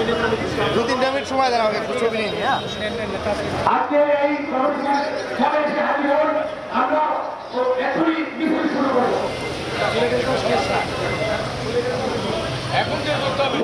2-3 minute সময় দেন আমাকে, একটু ছবি নিয়ে হ্যাঁ। আজকে এই সবাই এসে হাজির হন, আমরা এখনই মিছিল শুরু করবো। এখন যে করতে হবে